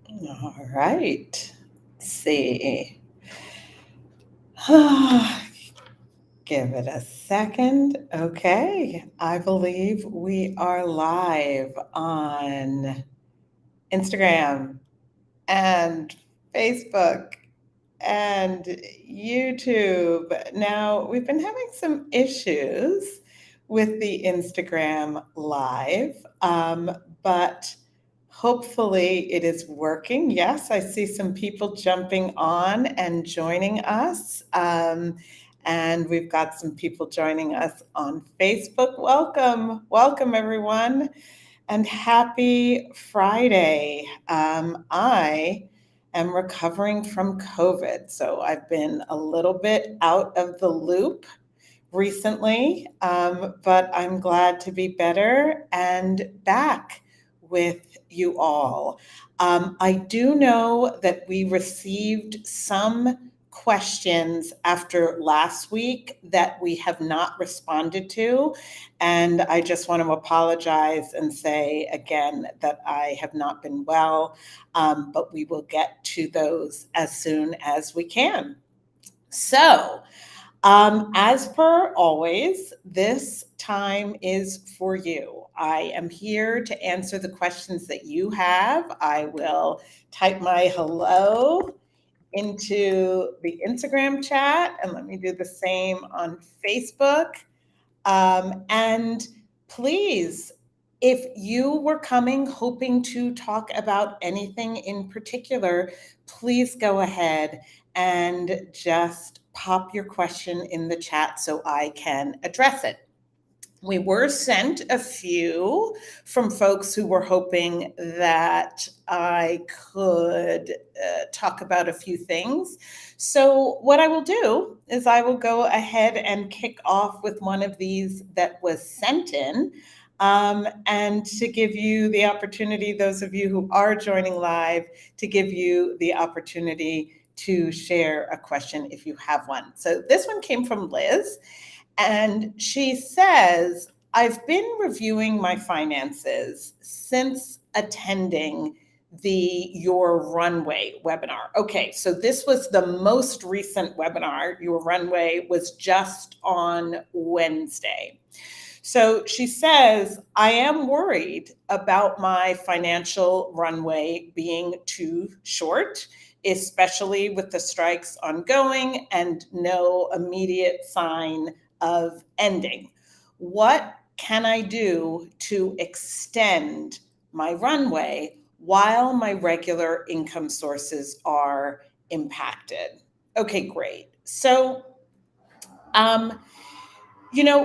All right. Let's see. Give it a second. Okay. I believe we are live on Instagram and Facebook and YouTube. Now, we've been having some issues with the Instagram live, but hopefully it is working. Yes, I see some people jumping on and joining us. And we've got some people joining us on Facebook. Welcome, welcome, everyone, and happy Friday. I am recovering from COVID, so I've been a little bit out of the loop recently, but I'm glad to be better and back with you all. I do know that we received some questions after last week that we have not responded to. And I just want to apologize and say again that I have not been well, but we will get to those as soon as we can. So, as per always, this time is for you. I am here to answer the questions that you have. I will type my hello into the Instagram chat, and let me do the same on Facebook. And please, if you were coming hoping to talk about anything in particular, please go ahead and just pop your question in the chat so I can address it. We were sent a few from folks who were hoping that I could talk about a few things. So, what I will do is I will go ahead and kick off with one of these that was sent in. And to give you the opportunity, those of you who are joining live, to give you the opportunity to share a question if you have one. So, this one came from Liz. And she says, I've been reviewing my finances since attending the Your Runway webinar. Okay, so this was the most recent webinar. Your Runway was just on Wednesday. So she says, I am worried about my financial runway being too short, especially with the strikes ongoing and no immediate sign of ending. What can I do to extend my runway while my regular income sources are impacted? Okay, great. So, um,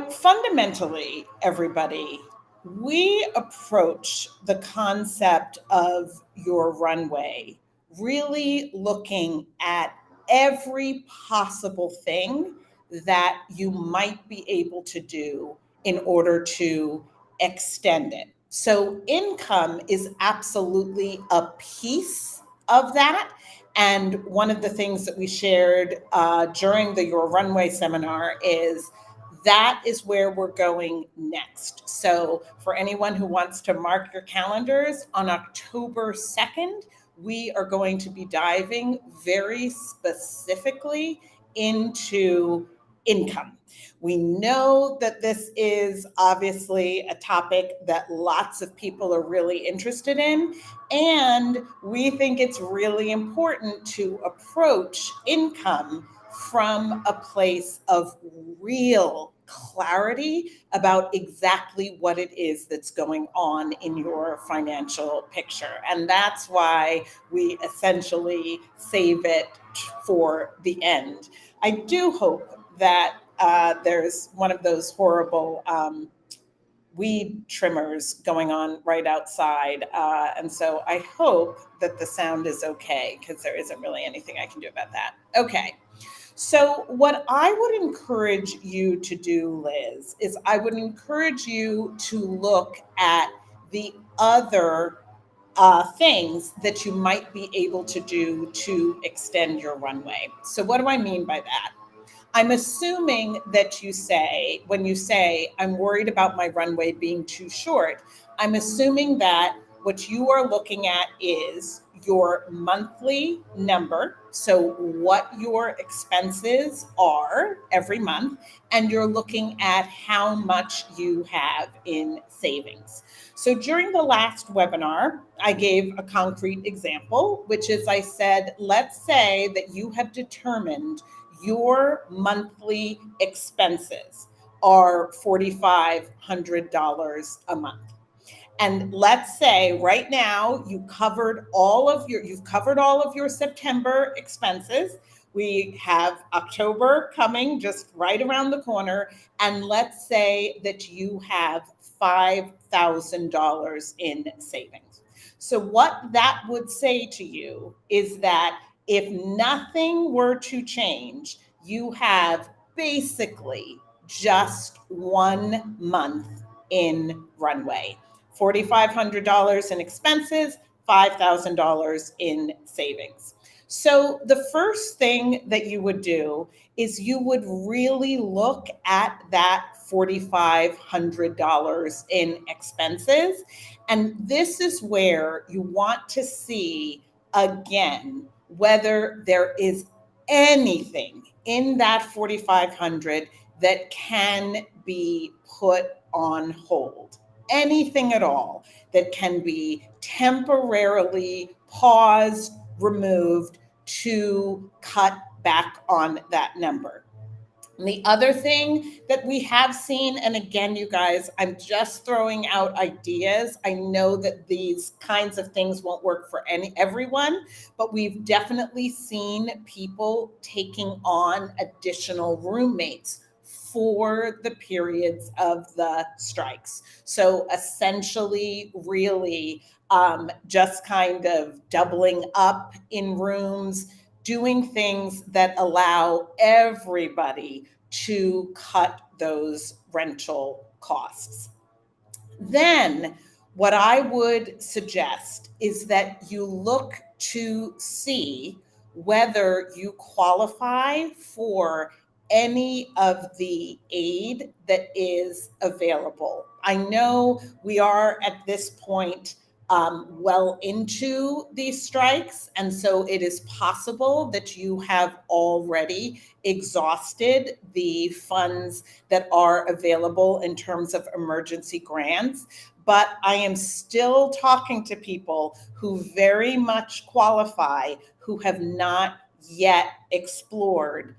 fundamentally, everybody, we approach the concept of your runway really looking at every possible thing that you might be able to do in order to extend it. So, income is absolutely a piece of that. And one of the things that we shared during the Your Runway seminar is that is where we're going next. So, for anyone who wants to mark your calendars, on October 2nd, we are going to be diving very specifically into income. We know that this is obviously a topic that lots of people are really interested in, and we think it's really important to approach income from a place of real clarity about exactly what it is that's going on in your financial picture. And that's why we essentially save it for the end. I do hope that there's one of those horrible weed trimmers going on right outside. And so I hope that the sound is okay because there isn't really anything I can do about that. Okay. So, what I would encourage you to do, Liz, is I would encourage you to look at the other things that you might be able to do to extend your runway. So, what do I mean by that? I'm assuming that you say, when you say, I'm worried about my runway being too short, I'm assuming that what you are looking at is your monthly number, so what your expenses are every month, and you're looking at how much you have in savings. So during the last webinar, I gave a concrete example, which is I said, let's say that you have determined your monthly expenses are $4,500 a month. And let's say right now you've covered all of your September expenses. We have October coming just right around the corner. And let's say that you have $5,000 in savings. So what that would say to you is that if nothing were to change, you have basically just 1 month in runway. $4,500 in expenses, $5,000 in savings. So the first thing that you would do is you would really look at that $4,500 in expenses. And this is where you want to see again whether there is anything in that 4,500 that can be put on hold. Anything at all that can be temporarily paused, removed to cut back on that number. And the other thing that we have seen, and again, you guys, I'm just throwing out ideas. I know that these kinds of things won't work for everyone, but we've definitely seen people taking on additional roommates for the periods of the strikes. So essentially, really just kind of doubling up in rooms, doing things that allow everybody to cut those rental costs. Then what I would suggest is that you look to see whether you qualify for any of the aid that is available. I know we are at this point well into these strikes, and so it is possible that you have already exhausted the funds that are available in terms of emergency grants. But I am still talking to people who very much qualify, who have not yet explored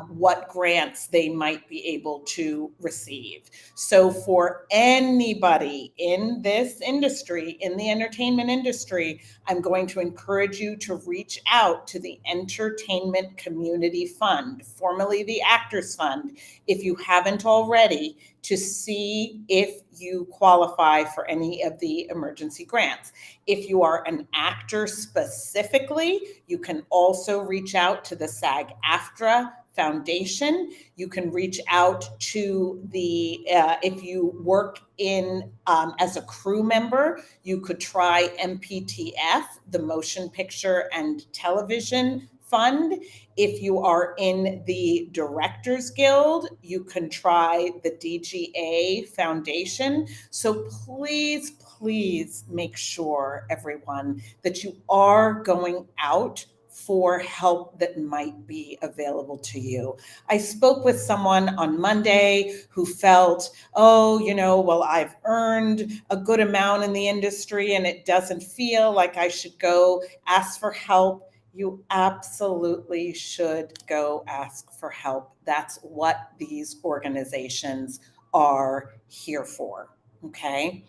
what grants they might be able to receive. So for anybody in this industry, in the entertainment industry, I'm going to encourage you to reach out to the Entertainment Community Fund, formerly the Actors Fund, if you haven't already, to see if you qualify for any of the emergency grants. If you are an actor specifically, you can also reach out to the SAG-AFTRA Foundation. You can reach out to the, if you work in as a crew member, you could try MPTF, the Motion Picture and Television Fund. If you are in the Directors Guild, you can try the DGA Foundation. So please, please make sure, everyone, that you are going out for help that might be available to you. I spoke with someone on Monday who felt, oh, well, I've earned a good amount in the industry and it doesn't feel like I should go ask for help. You absolutely should go ask for help. That's what these organizations are here for, okay?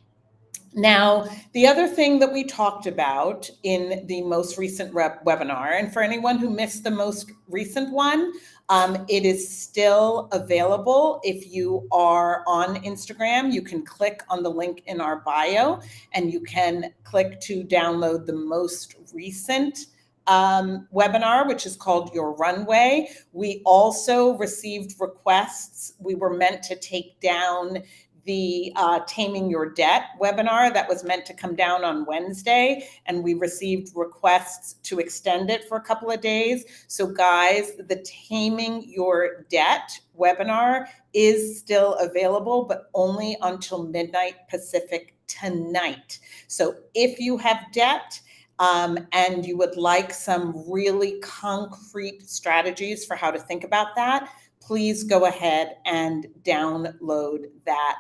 Now, the other thing that we talked about in the most recent webinar, and for anyone who missed the most recent one, it is still available. If you are on Instagram, you can click on the link in our bio and you can click to download the most recent webinar, which is called Your Runway. We also received requests. We were meant to take down the Taming Your Debt webinar that was meant to come down on Wednesday, and we received requests to extend it for a couple of days. So guys, the Taming Your Debt webinar is still available, but only until midnight Pacific tonight. So if you have debt, and you would like some really concrete strategies for how to think about that, please go ahead and download that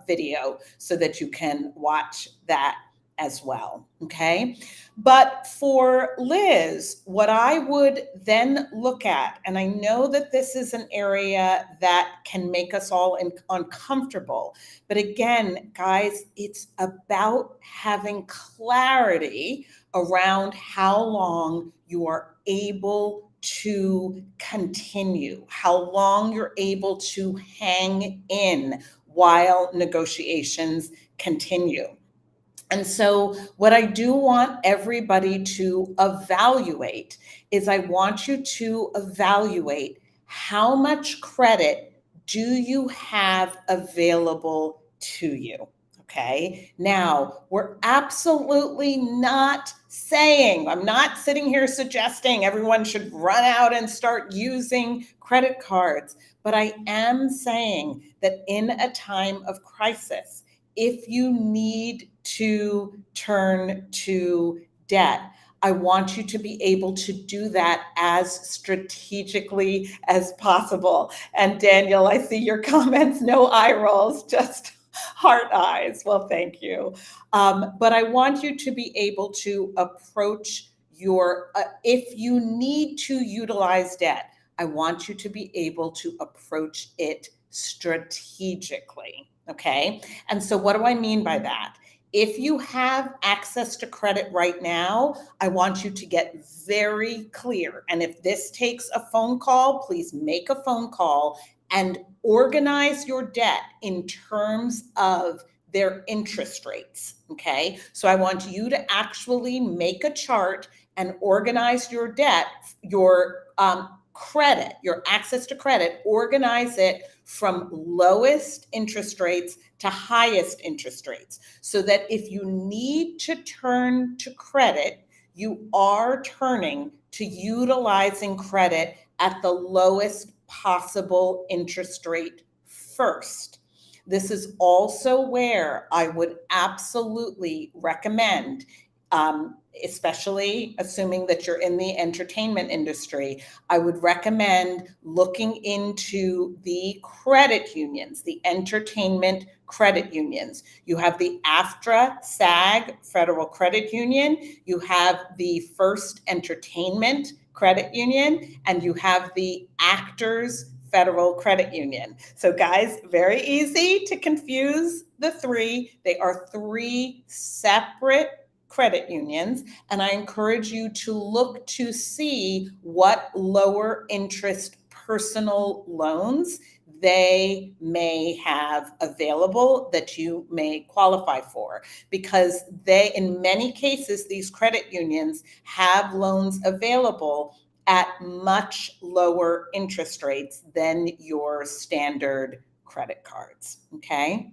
video so that you can watch that as well, okay? But for Liz, what I would then look at, and I know that this is an area that can make us all uncomfortable, but again, guys, it's about having clarity around how long you are able to continue, how long you're able to hang in while negotiations continue. And so, what I do want everybody to evaluate is I want you to evaluate how much credit do you have available to you? Okay. Now, we're absolutely not saying, I'm not sitting here suggesting everyone should run out and start using credit cards, but I am saying that in a time of crisis, if you need to turn to debt, I want you to be able to do that as strategically as possible. And Daniel, I see your comments, no eye rolls, just heart eyes. Well, thank you. But I want you to be able to approach your, if you need to utilize debt, I want you to be able to approach it strategically. Okay. And so, what do I mean by that? If you have access to credit right now, I want you to get very clear. And if this takes a phone call, please make a phone call and organize your debt in terms of their interest rates. Okay. So I want you to actually make a chart and organize your debt, your credit, your access to credit, organize it from lowest interest rates to highest interest rates, so that if you need to turn to credit, you are turning to utilizing credit at the lowest possible interest rate first. This is also where I would absolutely recommend, especially assuming that you're in the entertainment industry, I would recommend looking into the credit unions, the entertainment credit unions. You have the AFTRA SAG Federal Credit Union, you have the First Entertainment Credit Union, and you have the Actors Federal Credit Union. So guys, very easy to confuse the three. They are three separate credit unions, and I encourage you to look to see what lower interest personal loans they may have available that you may qualify for, because they, in many cases, these credit unions have loans available at much lower interest rates than your standard credit cards. Okay.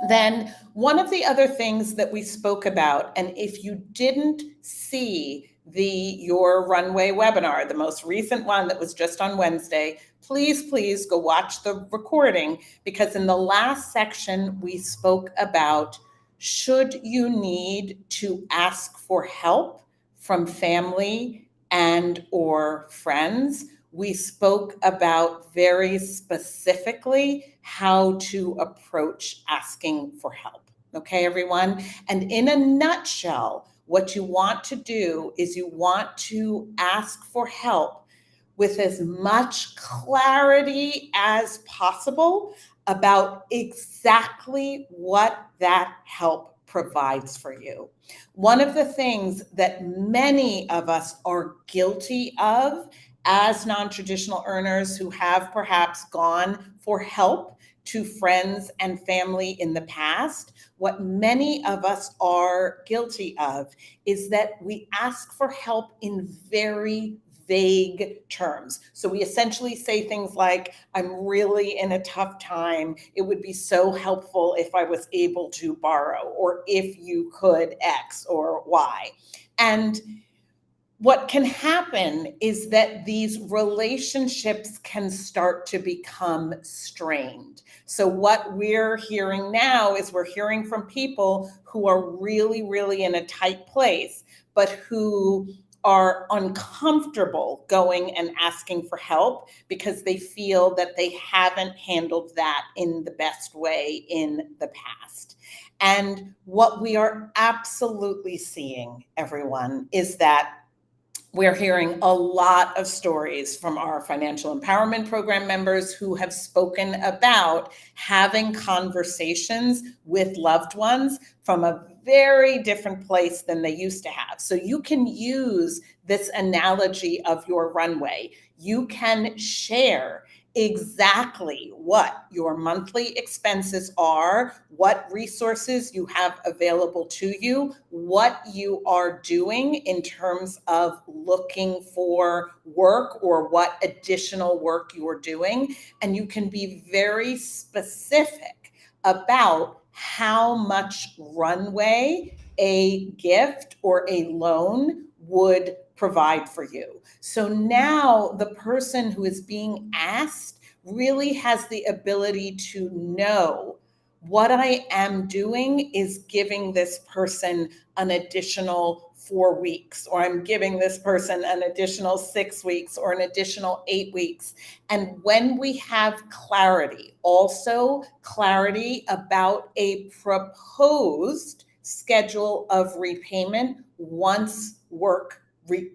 Then one of the other things that we spoke about, and if you didn't see your runway webinar, the most recent one that was just on Wednesday, please go watch the recording, because in the last section we spoke about, should you need to ask for help from family and or friends? We spoke about very specifically how to approach asking for help. Okay, everyone? And in a nutshell, what you want to do is you want to ask for help with as much clarity as possible about exactly what that help provides for you. One of the things that many of us are guilty of as non-traditional earners who have perhaps gone for help to friends and family in the past, what many of us are guilty of is that we ask for help in very vague terms. So we essentially say things like, I'm really in a tough time. It would be so helpful if I was able to borrow, or if you could X or Y. And what can happen is that these relationships can start to become strained. So what we're hearing now is we're hearing from people who are really in a tight place, but who are uncomfortable going and asking for help because they feel that they haven't handled that in the best way in the past. And what we are absolutely seeing, everyone, is that we're hearing a lot of stories from our financial empowerment program members who have spoken about having conversations with loved ones from a very different place than they used to have. So you can use this analogy of your runway. You can share exactly what your monthly expenses are, what resources you have available to you, what you are doing in terms of looking for work or what additional work you're doing. And you can be very specific about how much runway a gift or a loan would provide for you. So now the person who is being asked really has the ability to know what I am doing is giving this person an additional 4 weeks, or I'm giving this person an additional 6 weeks or an additional 8 weeks. And when we have clarity, also clarity about a proposed schedule of repayment once work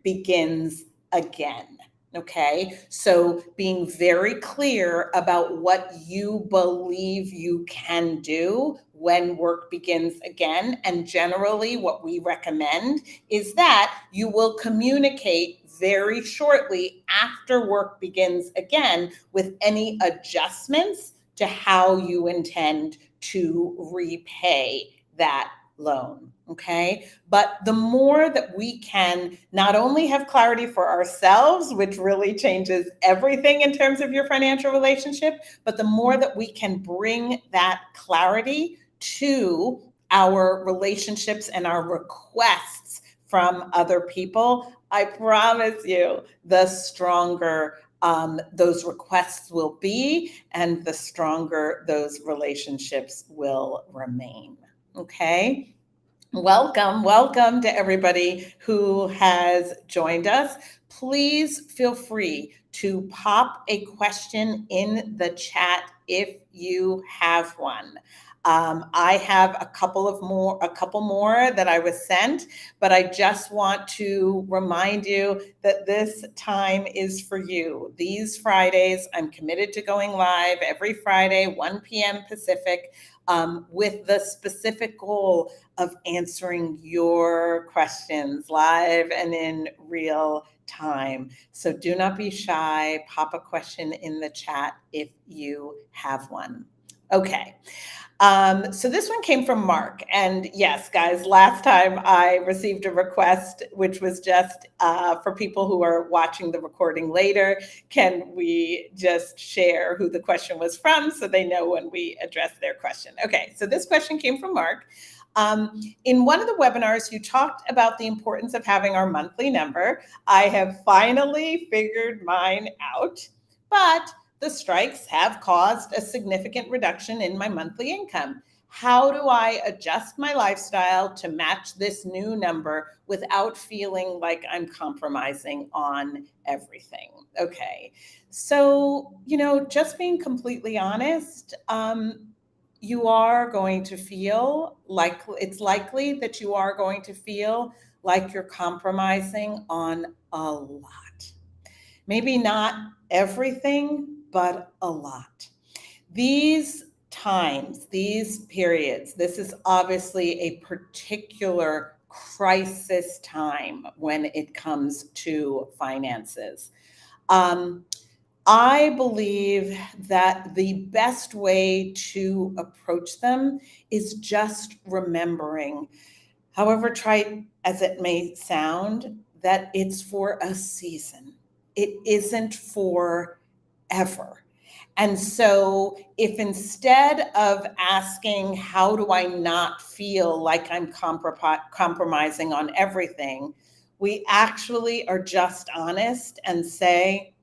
begins again. Okay, so being very clear about what you believe you can do when work begins again. And generally, what we recommend is that you will communicate very shortly after work begins again with any adjustments to how you intend to repay that loan. Okay. But the more that we can not only have clarity for ourselves, which really changes everything in terms of your financial relationship, but the more that we can bring that clarity to our relationships and our requests from other people, I promise you, the stronger those requests will be and the stronger those relationships will remain. Okay. Welcome to everybody who has joined us. Please feel free to pop a question in the chat if you have one. I have a couple more that I was sent, but I just want to remind you that this time is for you. These Fridays, I'm committed to going live every Friday, 1 p.m. Pacific, with the specific goal of answering your questions live and in real time. So do not be shy. Pop a question in the chat if you have one. Okay. So this one came from Mark. And yes, guys, last time I received a request, which was just for people who are watching the recording later, can we just share who the question was from so they know when we address their question? Okay, so this question came from Mark. In one of the webinars, you talked about the importance of having our monthly number. I have finally figured mine out, but the strikes have caused a significant reduction in my monthly income. How do I adjust my lifestyle to match this new number without feeling like I'm compromising on everything? Okay, so, just being completely honest, you are going to feel like it's likely that you are going to feel like you're compromising on a lot. Maybe not everything, but a lot. These times, these periods, this is obviously a particular crisis time when it comes to finances. I believe that the best way to approach them is just remembering, however trite as it may sound, that it's for a season. It isn't for ever. And so if instead of asking, how do I not feel like I'm compromising on everything, we actually are just honest and say,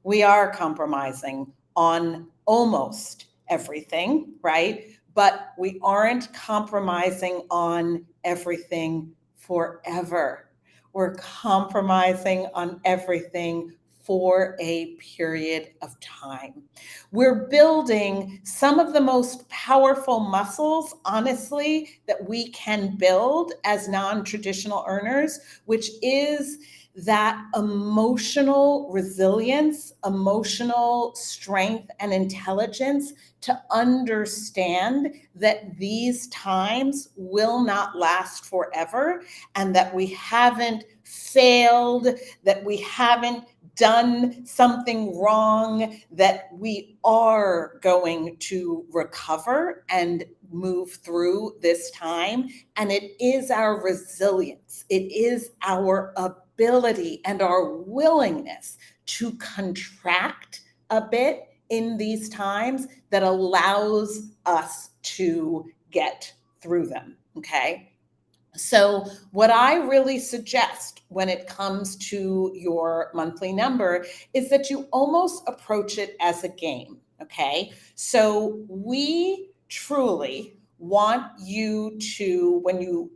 we are compromising on almost everything, right? But we aren't compromising on everything forever. We're compromising on everything for a period of time. We're building some of the most powerful muscles, honestly, that we can build as non-traditional earners, which is that emotional resilience, emotional strength, and intelligence to understand that these times will not last forever and that we haven't failed, that we haven't done something wrong, that we are going to recover and move through this time. And it is our resilience, it is our ability and our willingness to contract a bit in these times that allows us to get through them. Okay. So, what I really suggest when it comes to your monthly number is that you almost approach it as a game. Okay. So, we truly want you to, when you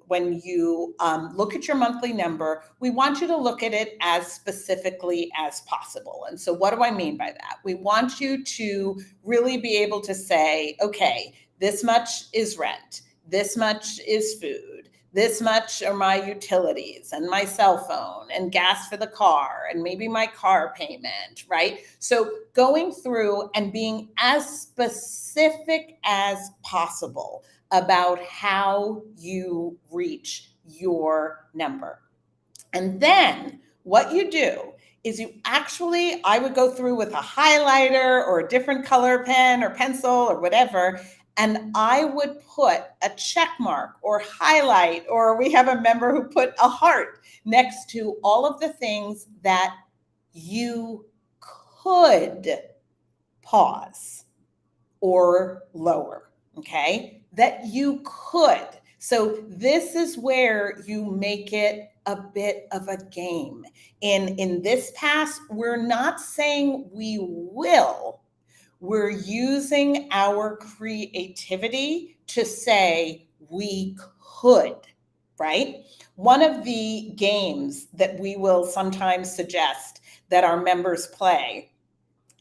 look at your monthly number, we want you to look at it as specifically as possible. And so, what do I mean by that? We want you to really be able to say, okay, this much is rent, this much is food, this much are my utilities and my cell phone and gas for the car and maybe my car payment, right? So going through and being as specific as possible about how you reach your number. And then what you do is you actually, I would go through with a highlighter or a different color pen or pencil or whatever, and I would put a check mark or highlight, or we have a member who put a heart next to all of the things that you could pause or lower, okay? That you could. So this is where you make it a bit of a game. In this pass, we're not saying we will. We're using our creativity to say we could, right? One of the games that we will sometimes suggest that our members play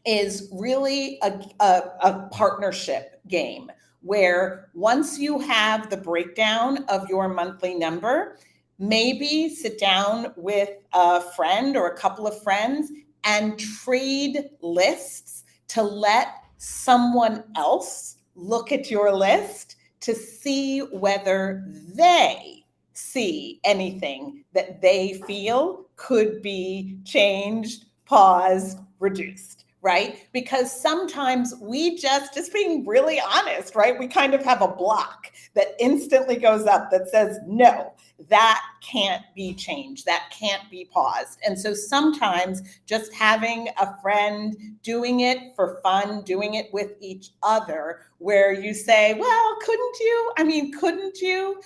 is really a partnership game where once you have the breakdown of your monthly number, maybe sit down with a friend or a couple of friends and trade lists to let someone else look at your list to see whether they see anything that they feel could be changed, paused, reduced, right? Because sometimes we just being really honest, right? We kind of have a block that instantly goes up that says, no, that can't be changed. That can't be paused. And so sometimes just having a friend doing it for fun, doing it with each other, where you say, well, couldn't you?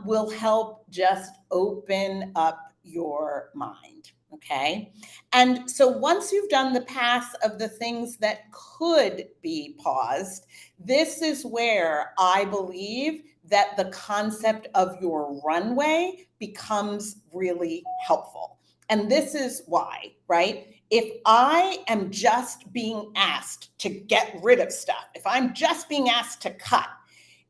Will help just open up your mind. Okay. And so once you've done the pass of the things that could be paused, this is where I believe that the concept of your runway becomes really helpful. And this is why, right? If I am just being asked to get rid of stuff, if I'm just being asked to cut,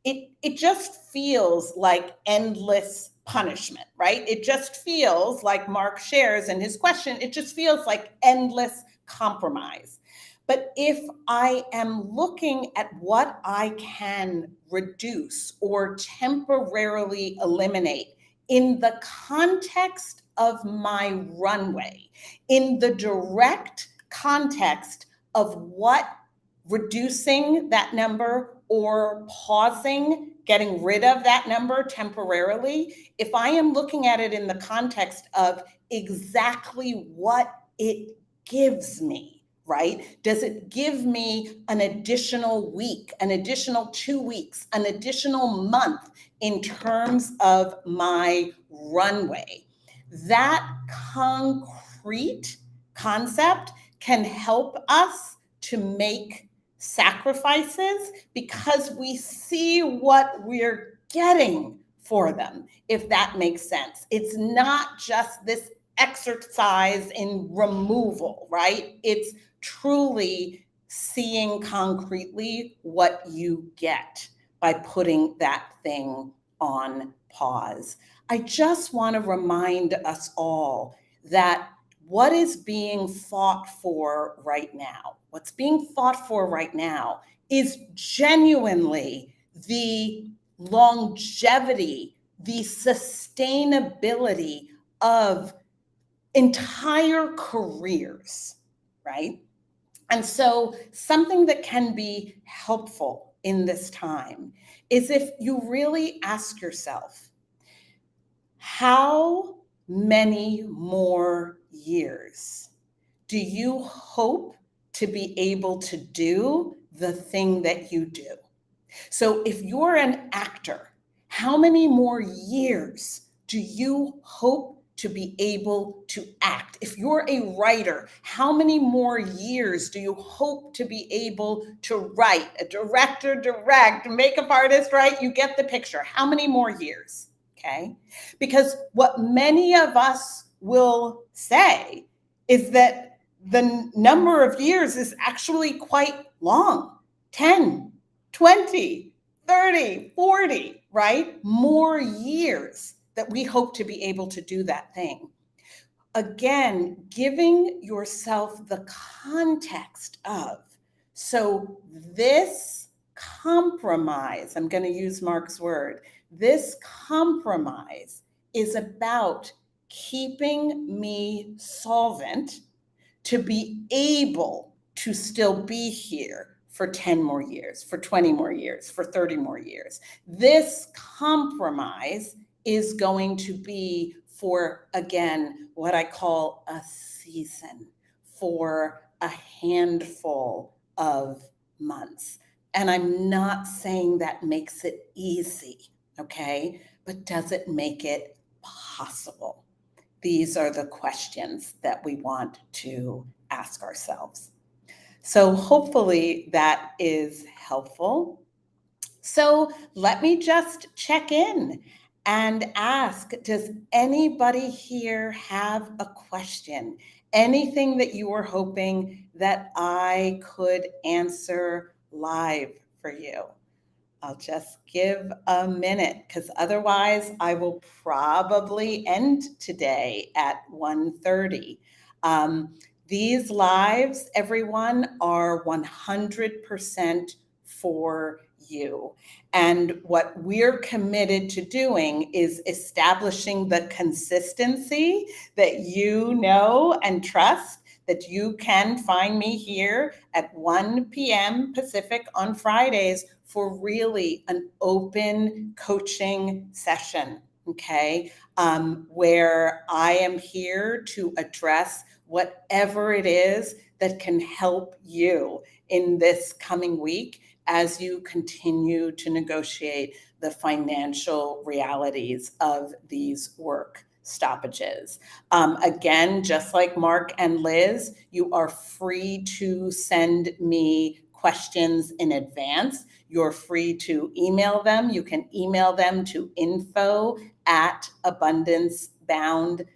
it just feels like endless punishment, right? It just feels like Mark shares in his question, it just feels like endless compromise. But if I am looking at what I can reduce or temporarily eliminate in the context of my runway, in the direct context of what reducing that number or pausing, getting rid of that number temporarily, if I am looking at it in the context of exactly what it gives me, right? Does it give me an additional week, an additional 2 weeks, an additional month in terms of my runway? That concrete concept can help us to make sacrifices because we see what we're getting for them, if that makes sense. It's not just this exercise in removal, right? It's truly seeing concretely what you get by putting that thing on pause. I just want to remind us all that what is being fought for right now, what's being fought for right now is genuinely the longevity, the sustainability of entire careers, right? And so, something that can be helpful in this time is if you really ask yourself, how many more years do you hope to be able to do the thing that you do? So if you're an actor, how many more years do you hope to be able to act? If you're a writer, how many more years do you hope to be able to write? A director, direct, makeup artist, right? You get the picture. How many more years? Okay. Because what many of us will say is that the number of years is actually quite long, 10, 20, 30, 40, right? More years that we hope to be able to do that thing. Again, giving yourself the context of, so this compromise, I'm going to use Mark's word, this compromise is about keeping me solvent to be able to still be here for 10 more years, for 20 more years, for 30 more years. This compromise is going to be for, again, what I call a season, for a handful of months. And I'm not saying that makes it easy, okay? But does it make it possible? These are the questions that we want to ask ourselves. So hopefully that is helpful. So let me just check in and ask, does anybody here have a question? Anything that you were hoping that I could answer live for you? I'll just give a minute because otherwise I will probably end today at 1:30. These lives, everyone, are 100% for you. And what we're committed to doing is establishing the consistency that you know and trust, that you can find me here at 1 p.m. Pacific on Fridays for really an open coaching session, okay? Where I am here to address whatever it is that can help you in this coming week as you continue to negotiate the financial realities of these work stoppages. Again, just like Mark and Liz, you are free to send me questions in advance. You're free to email them. You can email them to info@abundancebound.com.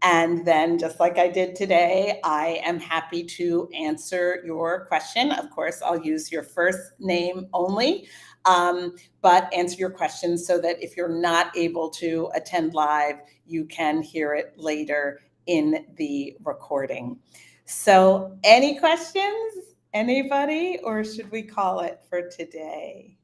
And then, just like I did today, I am happy to answer your question. Of course, I'll use your first name only, but answer your questions so that if you're not able to attend live, you can hear it later in the recording. So, any questions? Anybody, or should we call it for today?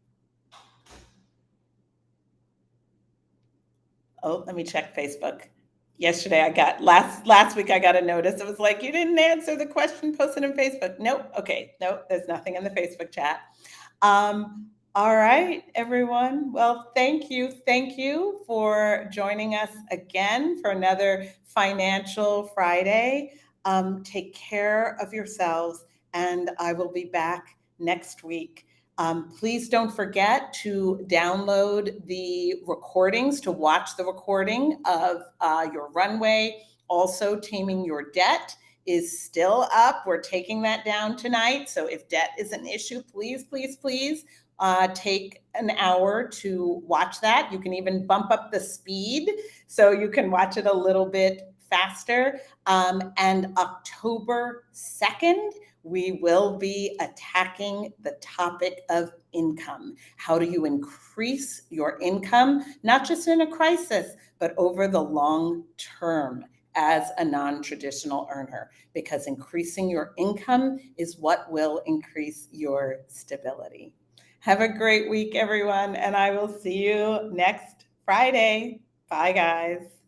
Oh, let me check Facebook. Yesterday I got last week I got a notice. It was like, you didn't answer the question posted on Facebook. Nope. Okay. Nope. There's nothing in the Facebook chat. All right, everyone. Well, thank you. Thank you for joining us again for another Financial Friday. Take care of yourselves, and I will be back next week. Please don't forget to download the recordings, to watch the recording of your runway. Also, Taming Your Debt is still up. We're taking that down tonight. So if debt is an issue, please, please, please take an hour to watch that. You can even bump up the speed so you can watch it a little bit faster. And October 2nd, we will be attacking the topic of income. How do you increase your income, not just in a crisis, but over the long term as a non-traditional earner? Because increasing your income is what will increase your stability. Have a great week, everyone, and I will see you next Friday. Bye, guys.